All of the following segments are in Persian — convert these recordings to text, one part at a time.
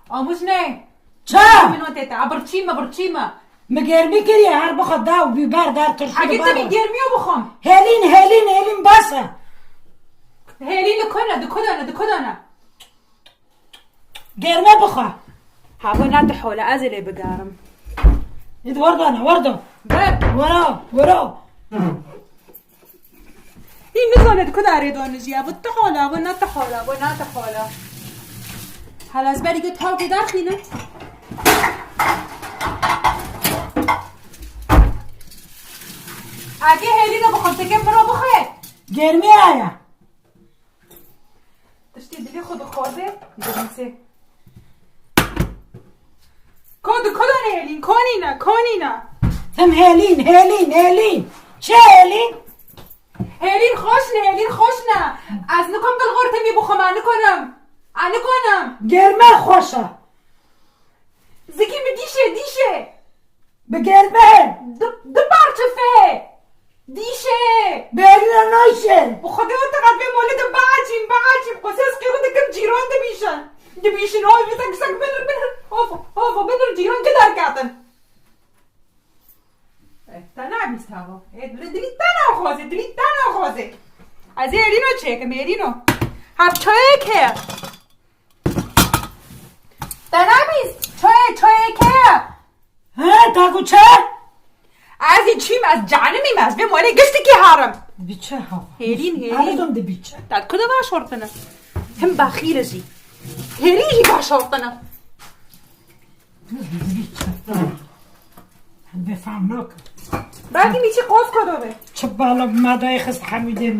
آموزنه چه؟ منو تتا برچیمه مگرمی کری هر بخواد داو بیبر در ترشید اگه تبی گرمیو بخوام هلین باسه هلین دکدانه گرمه بخواه هوا نت حوله ازلی بگارم اید وردو بر ورو این نزانه کداری دانجی و تحاله و نتحاله حالا از بری که تاگه داخینه اگه هلی رو بخوام تکم برو بخواه گرمی آیا داشتی دلی خود خورده درمیسه کدانه هلین کانینا هم هلین چه هلین؟ هلین خوشنه از نکن قلقورته می بخوام انو کنم گرمه خوشه زکی می دیشه به گرمه دو پارچه فه دیشه برین نایشه و خدا تقدر به مولد باعجیم قصص قیرو دکم جیران دبیشن آی بیتک سک بنر جیران جدار کردن تنها بیست هوا دلی تنها خوازه از ایرینو چه که ایرینو هر چای که تنها بیست چای که ها تاگو چه؟ از این چیم از جانمیم از به مالی گشتی که هارم بیچه ها هلین آلدم ده بیچه داد کده باشورتنه هم بخیر زی هلین باشورتنه بفهم نکن بعدی میچی قوز کده به چه بالا مدای خست حمیده می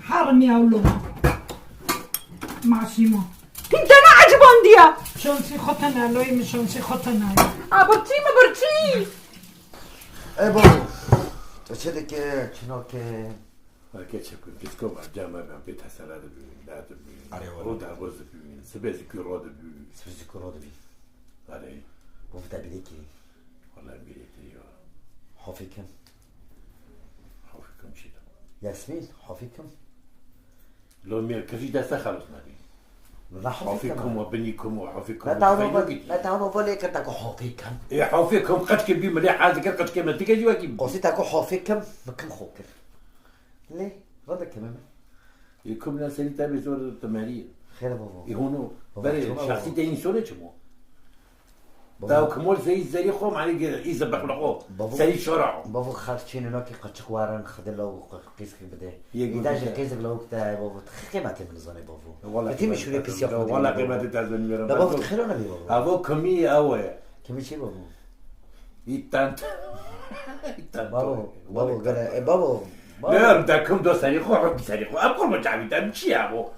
حرمی اولو ماشیما این دنه عجبان دیا شانسی خودتنه لوی شانسی خودتنه برچی ای بابا تو چه دکه چنا که که چه کنیم که سکو بر جمعه بیم بیت حسنه ده بیم ده بیم آره والا رو درواز ده بیم سبزی که رو ده بیم سبزی که رو ده بیم آره بابا ده بیده که والا بیده که یا حافی کم شیدم یاسمین حافی کم لو میر کسی دسته خلاص نبیم نه حافی کم و بنی کم و حافی کم نه تاونو ولی که تاکو حافی کم ای حافی کم قد که بیم لی حاضر کر قد که من تیگه جوا کیم قصی تاکو حافی کم مکم خوب کر لی رده کمه ای کم نسلی تابی زور تماری خیره بابا ای هونو بابا برای شما شخصی بابا. دینی سونه چمو بابا. داو کمول زی خو معنی ایز بخلقو بابا. سری شرع بابا خرچین اونا که قچق وارن خده لو قیس که بده یه گوشه. ایداج قیس لو که بابا قیمت منزانه بابا والله بتی میشوری پیسیا خود والله قیمت تازه میبرم بابا تخیرونه بی بابا هوا کمی اوه کمی چی بابا ایتانت بابا گره بابا لا دا کم دو سری خو ربی سری خو ابقر مجاوی دم چی هوا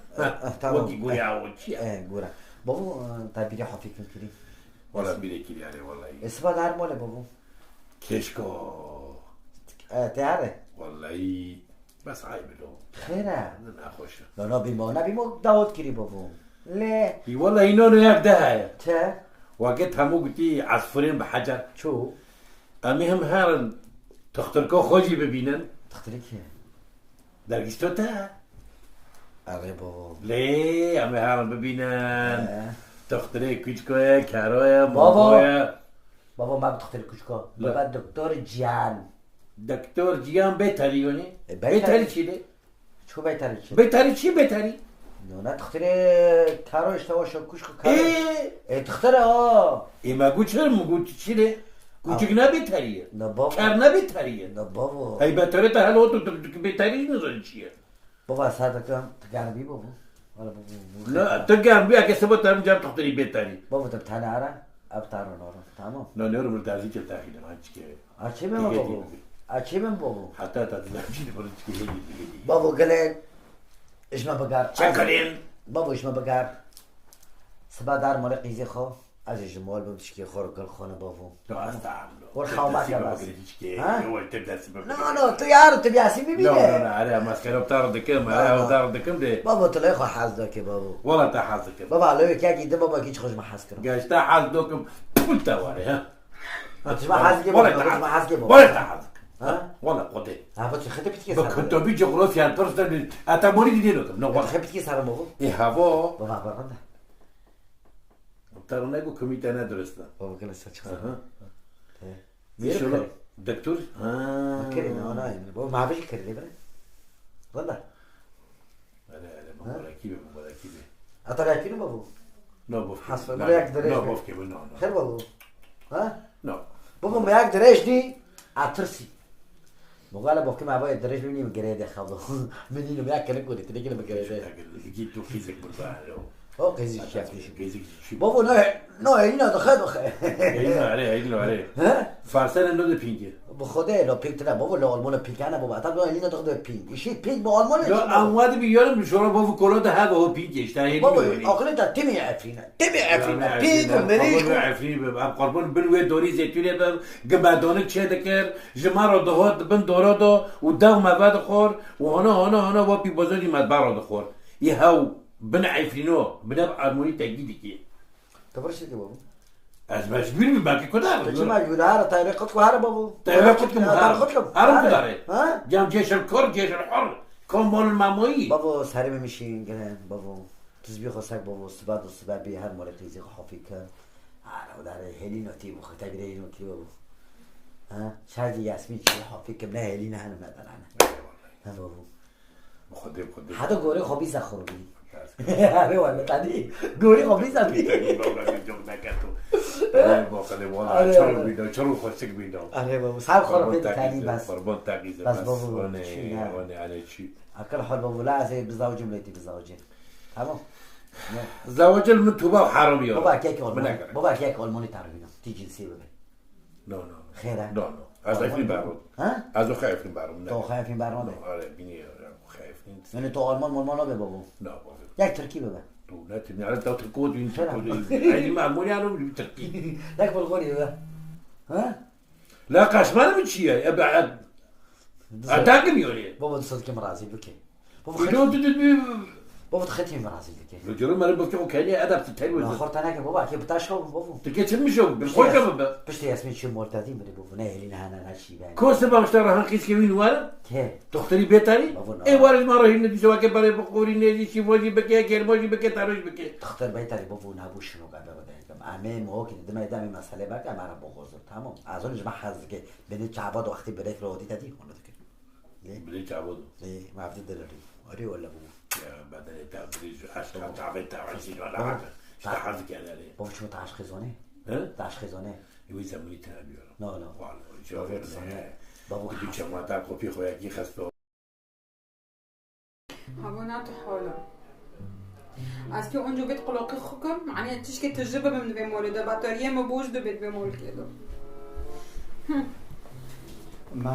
تمام. وکی گوی هوا چی گوره بابا تبیری حافی کن کری والله بیره کلی هره والله اسفا در ماله بابا کشکو تیاره والله بس عیب لو خیره نخوشه نه بیمو داود کری بابا لی ای والله اینو رو یک ده چه؟ وقت همو گوتی عصفورین به حجر چو؟ امی هم هرن تخترکا خوشی ببینن تختری که؟ درگیستو تا آره بابا لی امی هرن ببینن دختره کوچکوه کاروه بابا. ماموه بابا من دختر کوچکا لا. بابا دکتر جان دکتر جیان بهتری یونی بهتری. بهتری چی ده؟ چو بهتره چه؟ بهتری چی بهتری؟ نه دختر کارو اشتباه شد کوچکا کارو ای دختر ایما گو چرا مگو چی ده؟ کوچک نه بهتریه نه بابا کار نه بهتریه نه بابا ای بهتره تا حالا تو بهتری نزاری چیه؟ بابا اصلا دکتر تگربی بابا ولی بابا نه تو گرم بیا که سبا ترم جام تختری بهتری بابا تب تنه اره اب تارو نارو تمام نه نه رو مرتازی چه تاخیدم هنچ که اچی من بابا اچی من بابا حتی تا تزمچی برد که هیچ دیگه بابا گله ايش ما بقار چکرین بابا ايش ما بقار سبا دار مال قیزی خو از جمال بمشکی خور گل خانه بابا تو استعملو والخامات يا باس ها هو تبدا سبب نه تو یار تو بیاسی میبینه لا لا عليها مسكره بتعرض كم عليها بتعرض كم ده بابا تو خو حظ داکه بابا والله انت حظك بابا لو که گیده بابا کیچ خوش ما حظ کرد قاش تا حظ دوكم قلت واري ها ما حظ بابا ما حظ بابا ولا انت حظك ها والله قضي هوا چه خیلی پیتی با سر کتابی جغرافیا پرس در اتماری دیدی نکم نه خیلی پیتی سر بابا این هوا بابا برنده ترا نگو کمیته ندرسته بابا کلا سر چه میشه دکتر کریم نه بابا ما بيجي كريم بره والله مبارکی اطلع كيلو بابا نه باف حسب ما یک درش نه باف که نه خير بابا ها نه بابا ما یک درش دي عطرسي مقاله باف که ما باید درش ببینیم گریده خدا من اینو ما یک کلم کنید دیگه ما گریده گیت تو فیزیک برای او قیزی شافیش قیزی بابا نه اینا دخل اینو آره فارسن نو پینگه به خدا لا پینگ نه بابا لا آلمان پینگ نه بابا تا اینا دخل پینگ ایشی پینگ با آلمان لا اومد بیارم شورا بابا کلا ده هوا پینگش تا بابا آخر تا تیمی عفرینا پینگ و مریش عفرین قربان بنوی دوری زیتونه بم گبادانه چه دکر جمارا دهات بن دورا دو و دو مواد خور و هانا و بی بازاری مدبر خور یه هاو بن عفرینو بن آلمانی تگیدی کی تبرش کی بابا از مجبور می باقی کدام چه مجبور هر طریقت کو هر بابا طریقت کو هر داره ها جام جيش الكر جيش الحر كمال الماموي بابا سری میشین گرن بابا تزبیح خواستک بابا استباد بی هر مال تیزی خافی که آره داره هلیناتی بخو تبیره اینو کی بابا ها شاید یاسمین چی خافی که نه هلین هنو ندارن نه بابا خدا حتی گوری خوبی زخوردی آره والله تادی گوری خوبی زخوردی چرا خوشک بیدم آره بابا صاحب خورم تانی بس قربان تقیزه بس بابا وانا على شيء اكل حال بابا لا زي بزوج مليتي بزوجين تمام زواج من توبه وحرامي بابا كيك ألماني بابا كيك ألماني تعرفينه تيجي نسيبه نو خير نو از خايفين بارون ها از خايفين بارون تو خايفين بارون آره بینی خايفين يعني تو ألمان به بابا نه یک ترکی بابا تو نه تبني على تو تركود وين تركود هاي معمولي على تركي لك بالغوري بابا ها لا قشمان من شيء ابعد اتاكم يوري بابا صدق مرازي بكي بابا تختي مرازي بكي لو جرو مال بكي وكاني ادب تتحل لا خرط انا بابا كي بتاشو بابا تكيت مشو بالخوش بابا بشتي ياسمين شو مرتدي من بابا ناهلين انا شي بان كوسه بمشترى هنقيس كوين ولا كي تختري بيتاري اي وارد ما راهي ندي سواك بري بقوري نيجي شي موجي بكي غير موجي بكي تاروش بكي تختار بيتاري بابا نابو شنو قبل بدهم امين مو كده دم دم مساله بقى ما راه بغوزر تمام اظن جمع حظ که بني تعبد وقتی بريك رو دي تدي هون ده بلي تعبد ليه ما عرفت الدلاري اري ولا بابا يا بعدين تعبريج عشان تعبت تعبت ولا حاجه اشتحذك انا ليه بابا شو تعش خزانه ها تعش خزانه يوزا مليت انا بيقول لا والله جوهر بابا كنت جماعه تاع كوبي خويا كي خستو حيوانات حاله از که اونجا بیت قلاقی خوکم معنی تیش که تجربه بمن به مولده بطاریه ما بوش دو بیت به مول کدو ما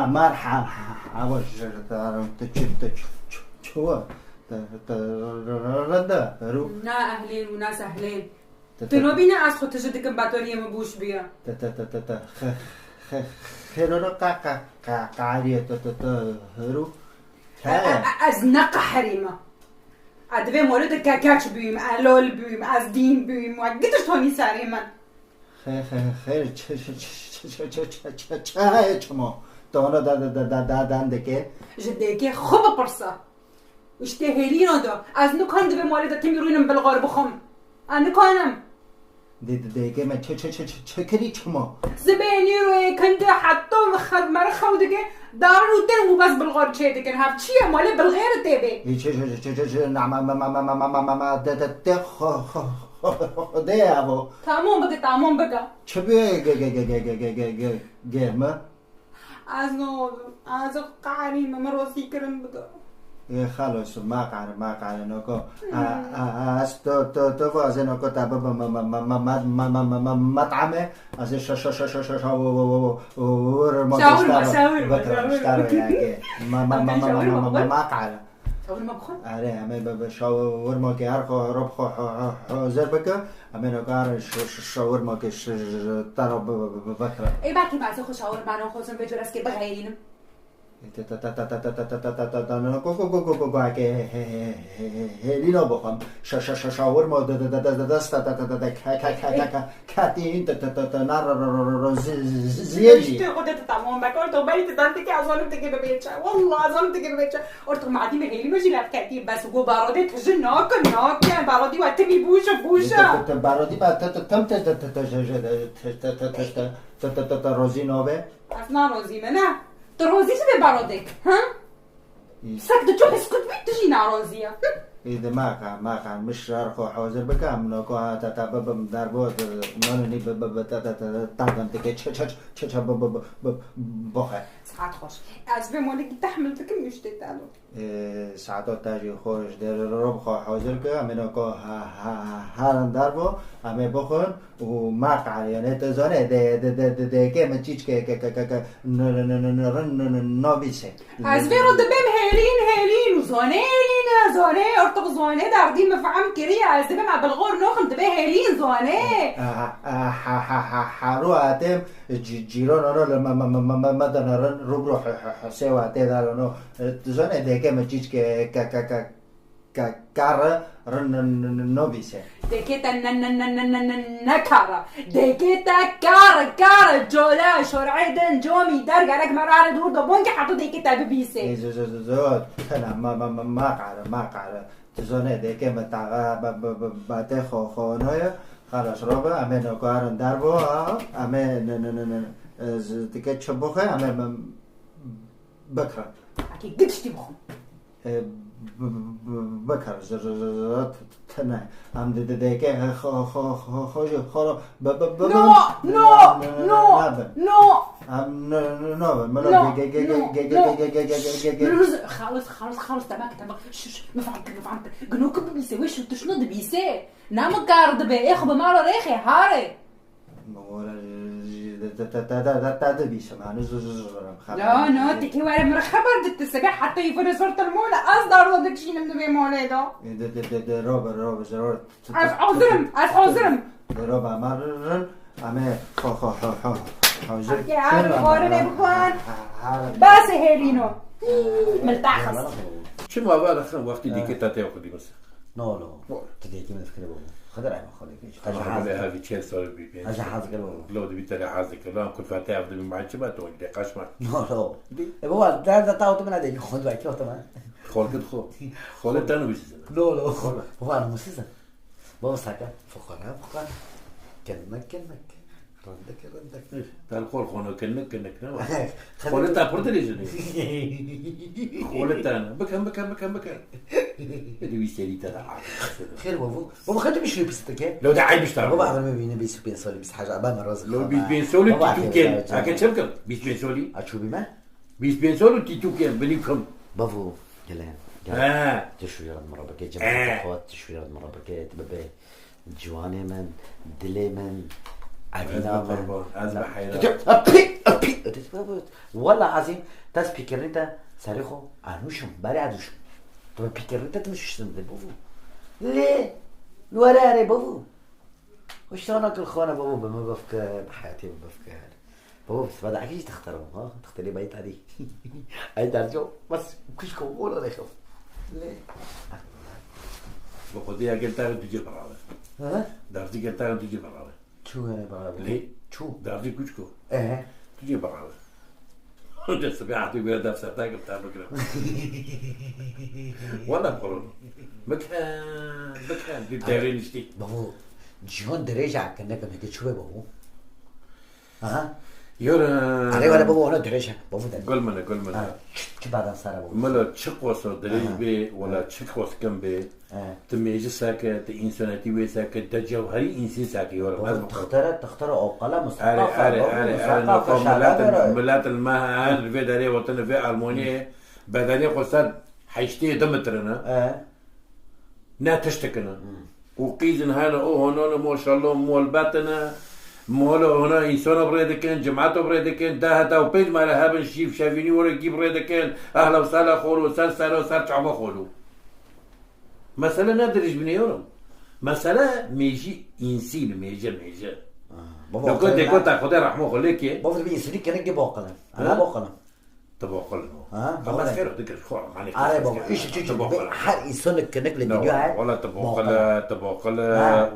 مرحبا عوج شو رده رو نه اهلين وناس اهلين تنو بينا از خود تجدكم بطاریه ما بوش بیا خيرو قاعدية رو از نقه حريمه ادبه مولده کاکاچ بیم علال بیم از دین بیم و گیتش تانی سری من خیر چه چما دانا دادنده که جده که خوب پرسا اشته هلینو دا از نکان دبه مولده تیمی روینم بلغار بخم نکانم دیگه من چه کری چما زبینی روی کنده حتی خد مره خودگه دارو تن مو بس بلغار چه دکن هف چیه ماله بلغیر تبه چه ده ابو تمام بگه چه گرمه از قریم مروسی کرم بگه خلاص ما قاره نکو از تو واسه نکو تابه مطعمه از شاور ما قاره شاورما بخور آره همه شاورما که هر رب حاضر بکه همه نکار شاورما که ترا بکره ای باکی بعضی خوش شاورما رو خودم به جور است که بغیرینم هلینا بخوام شاورما دست کاتین نار زیادی خودت تمام بکار تو برید دانتی که از آنم تکی ببیچه والله از آنم تکی ببیچه ارتو معدی به هلی مجی لب کردی بس گو براده تجه ناکن برادی و تمی بوشه برادی با تم روزی نوبه اصلا روزی منه تو روزی چه به برادک ها ساكت تشوف اسكت بيت تجي ناروزية إذا ما كان مش رخو حوزر بكام نكو تا بب داربوت نوني بب تا تك بخه ساعات خوش از به مالك تحمل تكم يشتي تالو ساعات تاجي خوش در رب خو حوزر که منو هارن داربو همه بخون و ما يعني تزانه ده که من چیچ که نوبیسه از به رد بهم هلين زانه ارتق زانه دردي مفعم كريه از به مع بالغور نخم تبه هلين زانه حارو اتم جيران انا لما مدن رو سوا تدارنو تزانه ده که من چیچ که کار نوبیسه دكيتا نكارا دكيتا كارا جولا شرعيدن جومي درجة لك مرارة دور دبونك حطو دكيتا ببيسي زود أنا ما قعر تزونه دكي متعا باتي خونايا خلاص رابع أمين كارن دربو أمين دكي تشبوخه أمين بكرة أكيد قدش تبخم بكر زرزرات تنه هم دكي خوش خورو نو نو خالص تماك ما فهمت جنوك بيسي وش تشنو بيسي نام كارد بي اخو بمارو ريخي هاري تادا بيسه معنى لا تكي وارا مرخبر دت السباح حتى يفرز صورة المولى أصدر ودك شي نمدو بي مولى دا روبر زرور عذرم روبر مرن أمي حوزر يا عارف خورني بخوان بس هيرينو ملتحس شو ما بعرف خم وقت ديك تأخذي بس نو تديكي من فكرة بابا خدر عم خليك هذه كيل صار بيبي أجا حاز كلام لو دبي ترى حاز كلام كل فتاة أبدا معي شو ما تقول لي قاش ما نو بابا ده تاوت من هذا يخون باكي وقت ما خالد خالد تانو بيس لا بابا أنا مسيسة بابا ساكا فقرا كلمك رندك تعال خالد كنك نعم خالد تابورت ليش خالد تانا بكم اللي بيستري ترى خير بابا خدت مش بيستك لو ده عيب اشترى بابا عمري ما بينا بين سولي بس حاجة عبال مرة لو بين سولي تيتوكين أكيد شبكة بين سولي أشوف بما بين سولي تيتوكين بنيكم بابو جلان تشوير المرة بكي جمع أخوات تشوير المرة بكي تبقى جواني من دلي من عبينا من أذبح أبي والله عظيم تاس بيكرنتا ساريخو عنوشم باري عدوشم طبعا بيكرنتا تمشيش تنزل بابو ليه الوراري بابو وش تونك الخونة بابو بما بفكر بحياتي بفكر بابو بس بعد عكيش تختارهم ها تختاري بيت علي أي درجو بس كشكو ولا لا يخاف ليه بخذيها قلت لها تجي براوة ها دارتي قلت لها تجي براوة شو أنا براوة ليه شو دارتي كشكو إيه تجي براوة جالس بيعطي بيها نفسها تاكل بتاع بكرة ولا قرون مكان دي دارين اشتي بابو جون دريجة كنا هيك شو بابو ها يورا علي ولا بابو أنا دريجة بابو ده قول منا شو بعد صار بابو ملا تشقوس دريج بي ولا تشقوس كم بي تميج ساكة إنسانتي وساكة تجوهري إنسان ساكة يورا تختار أو قلم ملات الماء هان في داري وطن في ألمانيا بداني قصاد حيشتي دمترنا نا تشتكنا وقيزن هنا هنا ما شاء الله مول باتنا مول هنا إنسان بريدكن جماعة بريدكن ده وبيج ما لها بنشيف شافيني ولا يجيب بريدكن أهلا وسهلا خورو سر تعمى خورو مسألة ندرج بنيورم مسألة ميجي إنسان ميجا لو كنت تاخذ رحمه خليك بابو بيجي سريك كنا نجيب قلم أنا بقلم تباقل ها؟ خلاص خير ديك خور معني آره بابا إيش تباقل هر إنسان كنك للدنيا ولا تباقل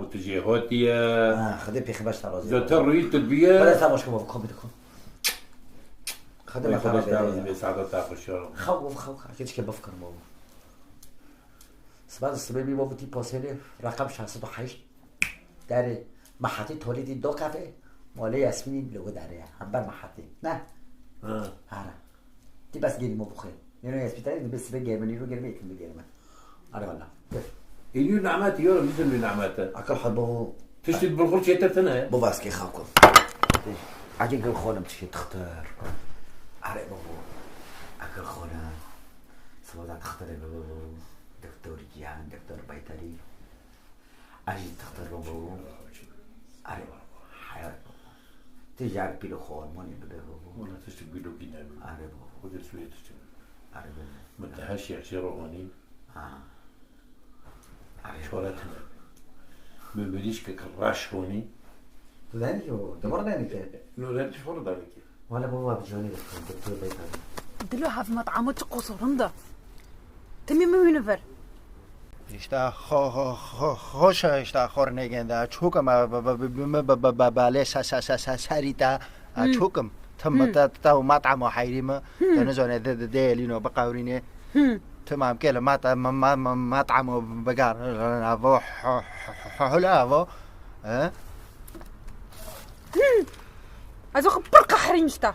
وتجيهاتي خدي بيخي باش ترازي جو تروي تدبيه ولا سامش كم بكم بدكم خدي ما خدش ترازي لازم يساعد تاخذ شغل خوف أكيد كي بفكر بابا سبعد السبب بابا تي باسيلي رقم شخص بحيش داري محطي توليدي دو كافيه مالي ياسمين لو داري هم بر محطي نه آره تی بس گیریم بخیر یعنی اسپیتالی بس بگیرم رو گیرم یکم بگیرم آره والله إليو نعمات يورا مثل نعمات اکل حبو تشتي بالغول شيء ترتنا بابا اسكي خاكم عجين كل خونم تشي تختار آره بابا اکل خونم سوادا تختار بابا دكتور جيان دكتور بيطري عجين تختار بابا آره حياة تجار بيلو خون ماني بابا ولا تشتي بيلو كده آره بابا خذ شوية تشتي آره بابا متهاش يا شيرواني شورتنا ببريش كراش هوني لا جو دمر ده نكتة نو لا تشفر ذلك ولا بابا بجوني دكتور بيطري دلو هاف مطعمات قصرنده تمي مينفر اشتا خوش اشتا خور نگنده چوکم باله سریتا چوکم تم تا مطعم حیریم تنزونه دلینو بقاورینه تمام كلا مطعم بقار هذا حلا هذا ها عايز اخبر قحرين شتا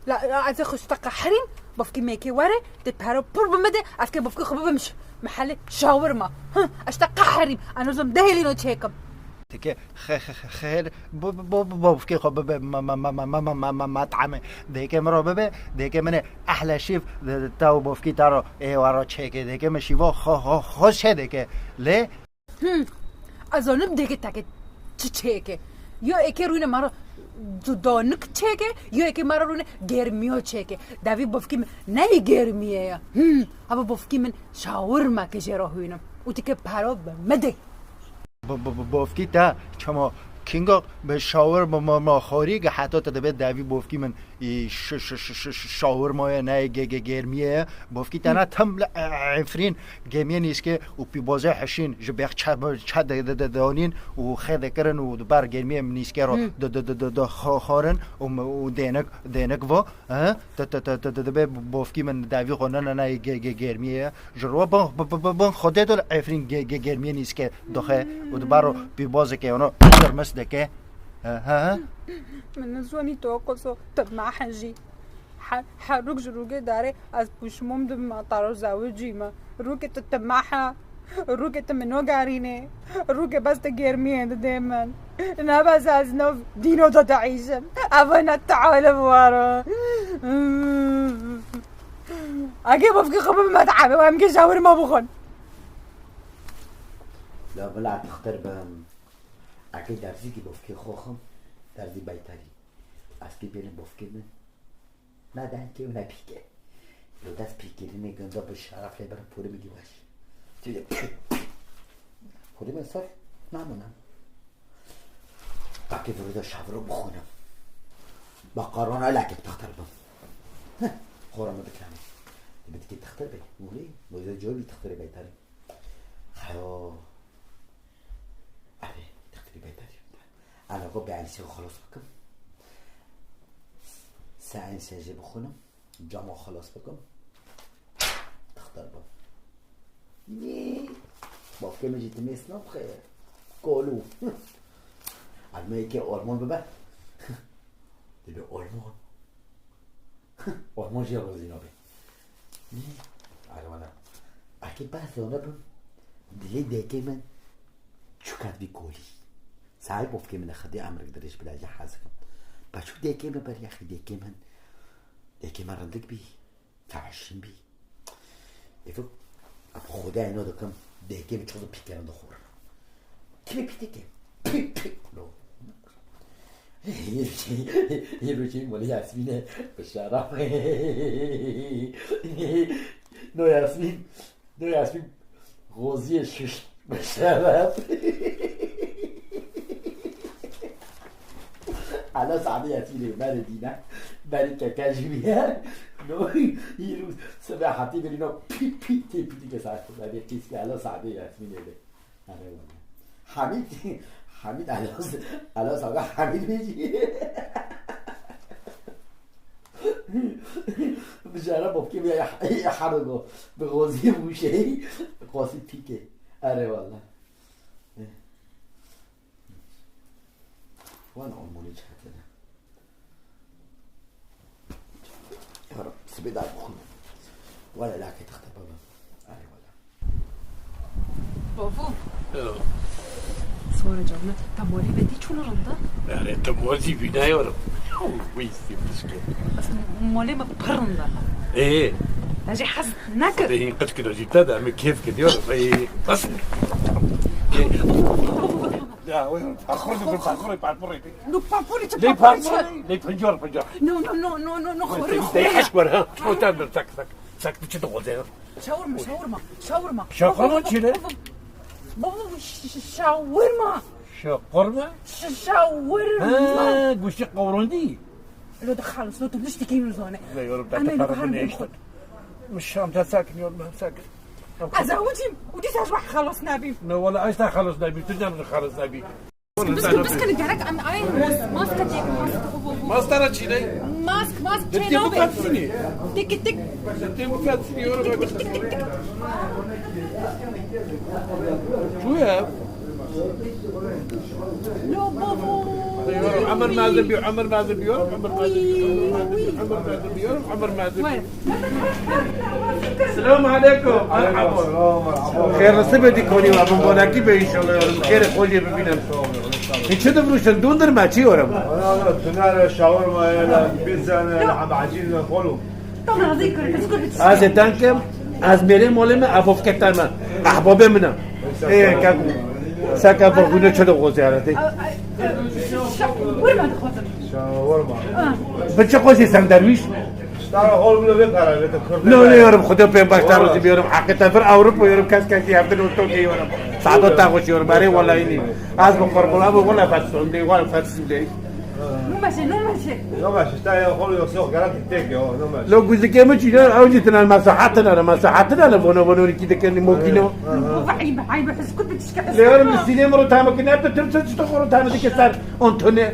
لا عايز اخش قحرين بفكي ميكي ورا تبهرو بور بمدى اسكي بفكي خبب مش محل شاورما اشتا قحرين انا زم دهلي نو تشيكم تك خير بفكي خبب مطعم ديك مرا ببه ديك من احلى شيف تاو بفكي تارو اي ورا تشيك ديك مشي خوش ديك ليه اظن بدك تاك تشيك يو اكي رونا مرا جدانك تشيك يو اكي مرا رونا گرميو تشيك دافي بفكي ناي گرميه ابا بفكي من شاورما كجرا هوينم وتك پرا بمده بافکی تا چما کینگا به شاور ما خوری که حتی تا به دوی بافکی من شاور ما نه گرمیه بافکی تا نه تم عفرین گرمیه نیست که و پی بازه حشین جبیخ چد دانین و خیده کرن و بر گرمیه نیست که رو خارن و دینک و تا به بافکی من دوی خونه نه گرمیه جروا بان خوده دل عفرین گرمیه نیست که دخه و بر پی بازه که اونا درمس دکه ها من زوني توقصو طب ما حنجي حروك جروجي داري از بوشموم دم ما طارو زاوجي ما روكي تتماحا روكي تمنو قاريني روكي بس تجيرمي دايما انا بس ازنوف دينو تعيشن ابنا تعال بوارا اجيب افكي خبب ما تعب وامكي شاور ما بخون لا بلا تختار بهم اكيد درسي كي بفكي خوخم درسي بيتاري اسكي بين بفكي من نه دانكي ونا بيكي لو داس بيكي لني گندا بالشرف لبر پوري بيجي واش تيجي خودي من صار نامونا اكيد وردا شابرو بخونم بقرون عليك تختار بهم خورم بكلام بدك تختار بي ولي موزه جوبي تختار بيتاري خيو ابي تختار بيتاري انا قبل على شيء خلاص بكم ساعة ساجي بخونم جامع خلاص بكم تختار بهم بافكي ما جيت ميسنا بخير قولوا عاد ما يكي أورمون ببا تبي أورمون جي روزينا بي على وانا أكيد بس أنا بم دلي ديكي من شو كات بيقولي ساعي بافكي من أخدي عمرك دريش بلا جحازكم بشو ديكي من بري أخي ديكي من رندك بي تعشين بي يفو أبو خدا إنه دكم ديكي بتشوفه بيكرن دخور كيف بيتكي بي لو يروشي مولي ياسمين بشارة نو ياسمين غوزية شش بشارة حالا سعده یتیره من دینا برای که کجویه نوی یه روز سباحتی برینا پی پی تی پی دیگه سعد کنه برای کسی که حالا سعده یتیره حمید حالا سعده حمید میجی بجاره بابکی یه حرگو به غازی موشهی قاسی پیکه اره والا وان عمولی چهتره يا رب سبيد على بخون ولا لا كي تخطب بابا اره والا بابا سوارا جانا تموالي بدي شو نرندا يعني تموالي بينا يا رب ويستي بسكو بس مولي ما برندا ايه اجي حس نكر ايه قد كده جبتها ده من كيف كده يا رب ايه بس لا وين اخرج بالباركور بالباركور نو بابوري ليه باركور ليه بنجور نو خوري ده حشبر ها شو تعمل سك بتشتغل زين شاورما شاورما شنو بابا شاورما شاورما شاورما قوشي قوروندي لو دخلص لو تبلشتي زونه لا يا رب تعتبر مش شام ساكن يوم ما ساكن ازوجي ودي تروح خلص نبي ولا عايز خلص نبي تنام خلص نبي بس كان جارك ام اي ماسك تيك ماسك ترى شيء ماسك تشينوبي تك تك تيموكاتسني يا رب شو يا لو بابا عمر مازن بيور عمر مازن بيور السلام عليكم مرحبا خير نصيبتي كوني وابن بوناكي ان شاء الله خير خوجي ببينم هيك شو دبروشن دوندر ما تشي ورم انا تنار شاورما بيتزا لحم عجين فولو طبعا ذكر بس از تانكم از میره مولم افوف کترم احباب منم ايه كاكو ساكا بقولنا شنو غوزيارتي شاورما خاطر شاورما بچه خوشی سندرویش ترى هول بلو بقرا نه یارم خدا پیم باش تروزی بیارم حقیقتا فر اروپا یارم کسی هفته نوتو که یارم سعادت تاخوش یارم برای والله اینی از بخور بلا والله فاتسونده والله فاتسونده نو ماشي تا هول يوسف قرات تيك نو ماشي لو قلت كم شيء اوجتنا مساحتنا بونو كده كان ممكن عيب حس كنت بتشكي لا يارم السينما رو تام كنا ترسل تشتغل تام ديك صار انتوني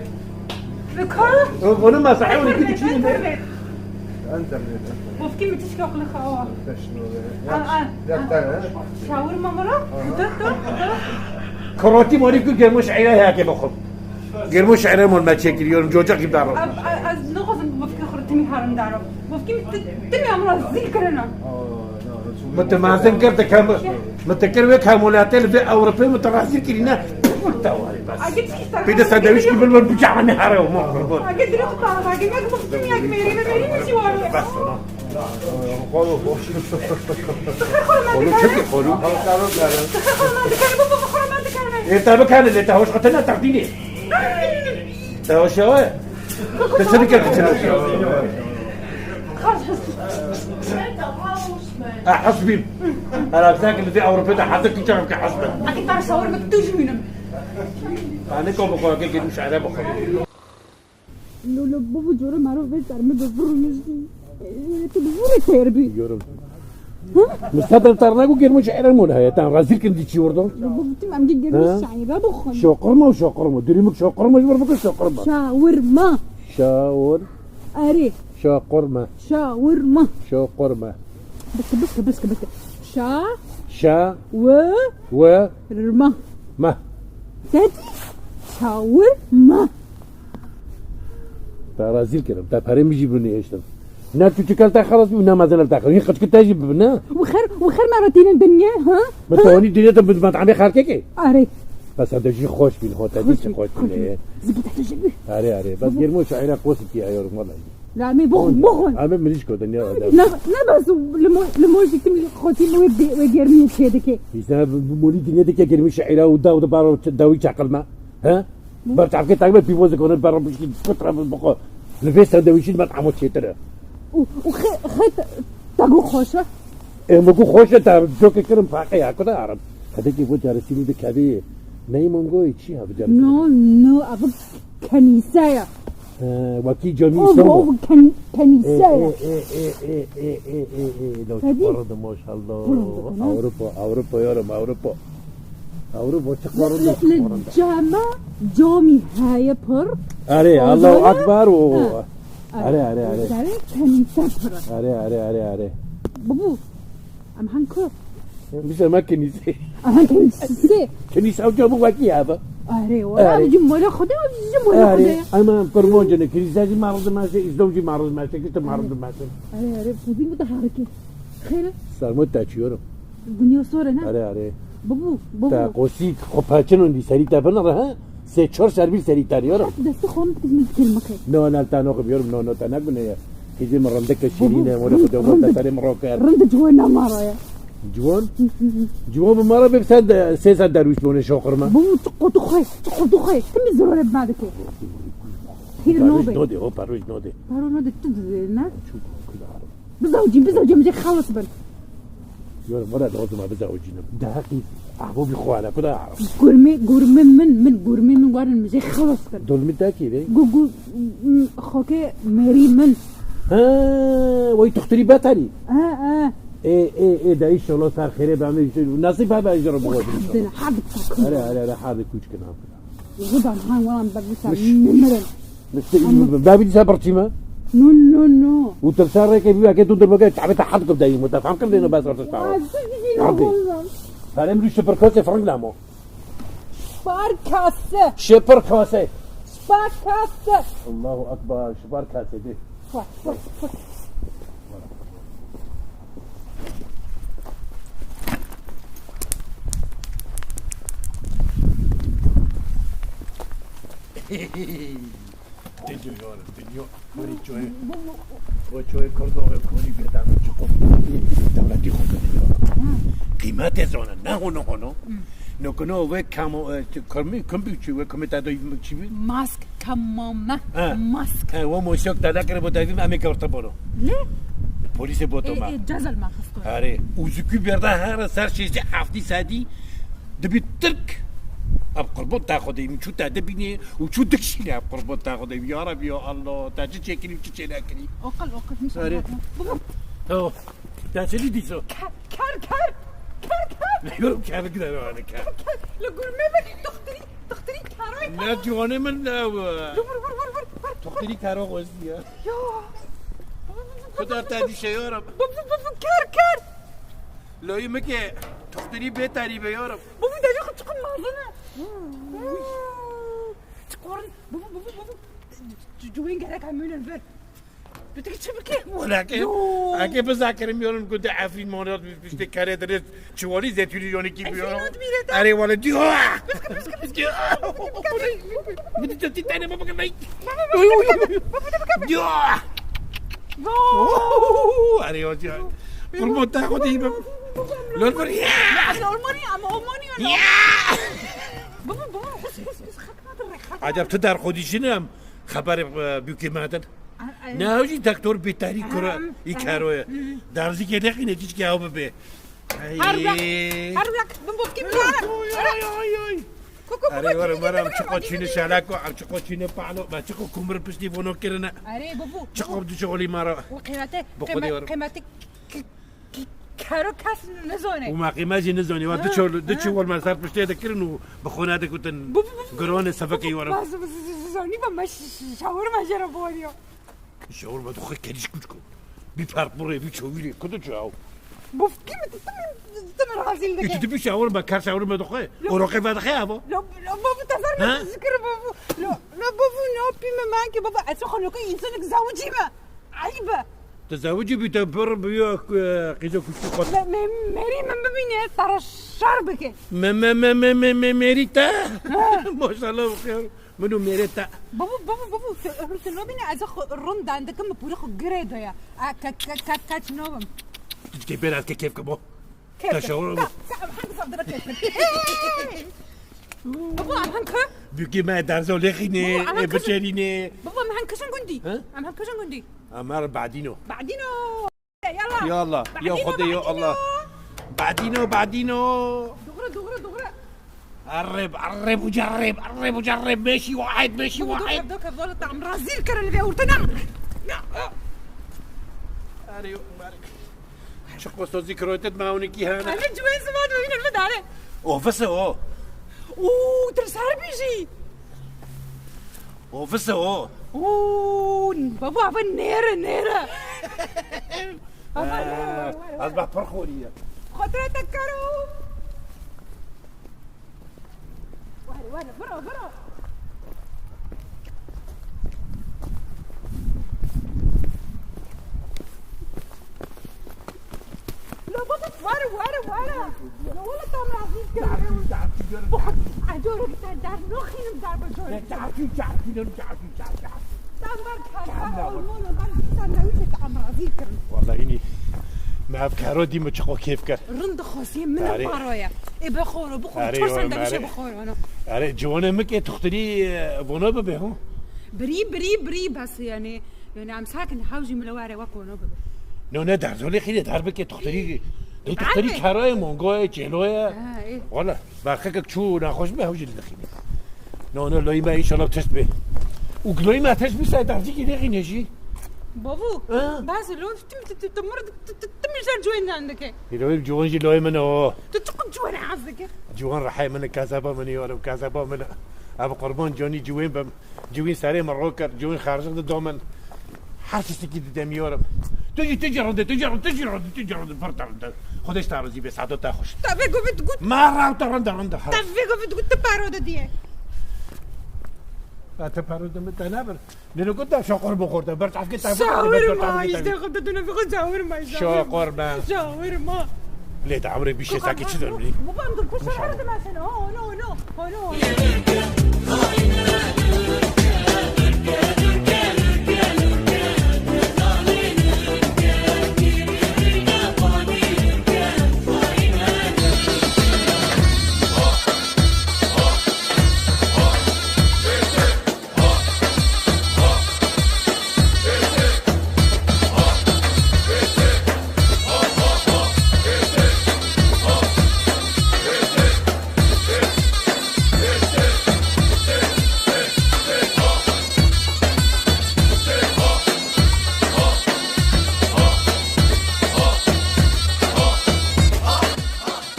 بكره بونو مساحه ولا كده شيء انترنت وفي كيف تشكي اخلي خوا شنو شاورما مرة كروتي موريكو جرمش عيله هيك بخو جرمش عيله مول ما تشكل يوم جوجا كيف دارو از نغز بفكر خرتمي هارم دارو بفكر تمي امراض ذكرنا متمازن كرت كم متكروي كمولات في اوروبا متراسل كلنا تاواري بس بيد سندويش قبل بجعنا هارو مو قربون اقدر اختار اقدر اختار يا كبيري مش وارد بس خلو خلو شكل خلو خلو انت بكان اللي تهوش قتلنا تقديني تهوش هو تسلك حسبي انا ساكن في اوروبا حضرتك تعرف كحسبي اكيد تعرف صور مكتوش منهم انا كم بقول لك مش عارف بقول لو بابا جورا معروف بس ارمي بفرمش تبغوني تربي يورم مستدر ترناكو غير مش عارف مول هي تاع غازير كندي تشي وردو بابا تم ام جيجر مش عيبه بخون شو قرمه دريمك شو قرمه جبر بك شو قرمه شاورما شاور اري شو قرمه شاورما شو قرمه بس شا و رما ما تاتي شاورما ترازيل كده تا بري ميجي بني ايشتم نا تشكل تا خلاص ونا ما زال تا خلاص قد كنت اجيب بنا وخير مرتين الدنيا ها ما توني الدنيا تبد ما تعمل خاركك اري بس هذا شيء خوش بين هو تدي خوش بين زبط تحت الجبه اري بس غير مو شاعر قوستي يا يورم والله لا مي بخون انا ماليش كود الدنيا لا بس لمو جيت خوتي لو ويجرمي كده بسبب مولي الدنيا ديك غير شاعر وداود بارو داوي تعقل ما ها برتعب كده تعمل بيفوز كون بارو مش فتره بقى الفيس سندويش ما طعمه شي ترى وخيت تاكو خوشه مكو خوشه تا جوك كرم فاقي هكذا عرب هذا كيف وجه رسيني دك هذه نايمون قوي شي هذا نو ابو كنيسه وكي جميل أوه سوا كنيسة لو هذه؟ تقرد ما شاء الله أوروبا يا رب أوروبا تقرد للجامع جامي هاي بر أري الله أكبر أري داره كنيسة بر أري بابو أم هنكو مش ما كنيسة أم كنيسة كنيسة وجابوا وكي هذا أري ولا أري. جمولا خدا جمولا أري خدا أنا كرموجنا كنيسة معرض ماشي زوجي معرض ماشي كنت معرض ماشي أري بودين متحركة خير سلامت تأشيرم الدنيا صورة نه أري بابو تا قوسي خباتشنون دي سريتا بنره سه چهار سربیل سریعتر یارم دست خواهم تزمید کلمه که نه نه تنها خب یارم نه تنها کنه کیزی مرنده کشیرینه مولا خدا وقت تری مراکر رند جوان نمارا جوان بمارا ببسد 300 درویش بونه شاخرما بابو تقو خواهی تمی ضرور بعد که خیر پروش نوبه نوده او پروش نوده بارو نوده تدزه نه بزوجی مجھے خلص بن یارم ولا لازم بزوجينا ده حقي احبابي خوانا كده اعرف گرمه من وارن مجھے خلص بن دول متاكي گو خاکه مری من ها وي تختري باتري اه ايه ده ان شاء الله صار خير بعمل نصيب هذا اجر بقول دنا حد تاكل لا حاضر كوش كنا غضب هاي والله ببسا نمرن بابي صبرتي ما نو وترسل كيف بقى كده تدرب تعبت حدك بدايم وتفهم كل انه بس تستوعب فانا شبر كاسه فرنك لامو سپارکاسه شبر كاسه الله اكبر شبر كاسه دي دنيا موري جوي وجوي كردو كوني بيدام تشوف دولتي خدنا قيمته زونا نهونو نكونو وكامو كمبيوتر وكمتا دو يمشي ماسک کمامه ماسک ومو شوك تذكر بودايم امريكا ارتبورو ليه؟ پلیس بوتوما جزل ما خفتو اره وزكو بيردا هر سر شيء حفتي سادي دبي ترك اب قربان تاخذي شو تدبيني وشو دكشيني اب قربان تاخذي يا رب يا الله تاجي تشكلي وتشي لكني اوقل مش اره او تاجي دي سو كار يقولوا كان كده انا كان لقول ما بدي تختري كاروي لا جواني من تختري كارو غوزيا خدا تادي شيورم كار لو يمكي تختري بيتاري بيورم بابو داجي خد تقم مازنا تقورن بابو جوين قالك عمين الفر بتك تشبكي ولكن اكيد بذاكر ميورن كنت عارفين مونات بيشتكي درس شوالي زيتوني يوني كي بيورم اري ولا دي بدي تنتي تاني بابا كمان دي اري وجه قربان تاخذي لو المري بابا عجب تدار خودي شنو خبر بيوكي ماتن ناوجي دكتور بيتاري كرة يكاروي دارزي كده خي نتيجة كاو ببي هارولك بمبوكي بيارا أري ورا مشقة شيني شالاكو مشقة شيني بعلو مشقة كمر بستي فونو كرنا أري بابو مشقة بدو شغلي مرة قيمتك كارو كاس نزوني وما قيماجي نزوني ودتشو أول ما صار بستي ذكرني بخوناتك وتن قرون سفكي ورا بس زوني بمش شاور ما جربوني شاور ما دخل كريش كوشكو بيفرق بري بيشوفيلي كده شاو بفكي تمر غازين انت تبي شاور ما كار شاور ما دخل وروقي بعد خيابه لا بابو تزار تذكر بابو لا بابو نوبي ما معك بابا اتخلوا كي انسانك زوجي ما عيبه تزوجي بتبر بيو قيزو كوشكو لا ماري ما ببيني ترى الشربك ما ميريتا ما شاء الله بخير منو ميريتا بابو تنوبيني ازخ الرند عندك ما بورخ جريدو يا كات نوبم تجيبين كيف كبو تشاور بابا عم هنكا بيجي ما دارزو لخيني بشريني بابا عم هنكا شنو قندي عم هنكا شنو قندي امر بعدينو يلا يا خدي يا الله بعدينو دغري عرب وجرب ماشي واحد دوك والله طعم رازيل كر اللي بيورتنا أريو مالك شو قصة ذكريات معونك هنا انا جوين زمان وين المدارة وفسه اوه ترسار بيجي وفسه اوه بابا عبا نيرة أصبح فرخورية خطرتك كرو وانا برا لا بابا ورا لا والله طعم عزيز كده بحط عجورك تدار نوخين بدار بجورك تعرفي طعم طعم عزيز كده والله إني ما بكارو دي متشقو كيف كر رند خاصية من الباروية بخور تحس عندك شيء بخور أنا أري جوانا مكي تختري بونا ببيهو بري بس يعني عم ساكن حوجي ملواري وكو نوبة نو ندار زولي خيلي دار بكي تختري كاراي مونغوي جيلويا إيه والله باخك شو ناخذ به وجه الدخيل نو لو ما ان شاء الله تشبه وقلوي ما تشبه ساعتها كده غير نجي بابو بس لو تمر تمشي جوين عندك لو جوان جي لو منو تتقد جوين عندك جوان رحي من كازابا من يورم كازابا من ابو قربان جوني جوين جوين ساري مروكر جوين خارج الدومن حاسس كده دم يورم تجي رد فرطر خدش تعرضي بس عدو تاخش تافيكو بتقول ما رند تافيكو بتقول تبارو دي تبارو دم تنابر لانه كنت شاقر بخورده برت عفكي شاورما يشتغل بدنا في شاورما شاورما ليه ده عمري بيش ساكت شو ده مو بندق بوش هذا ما شنو نو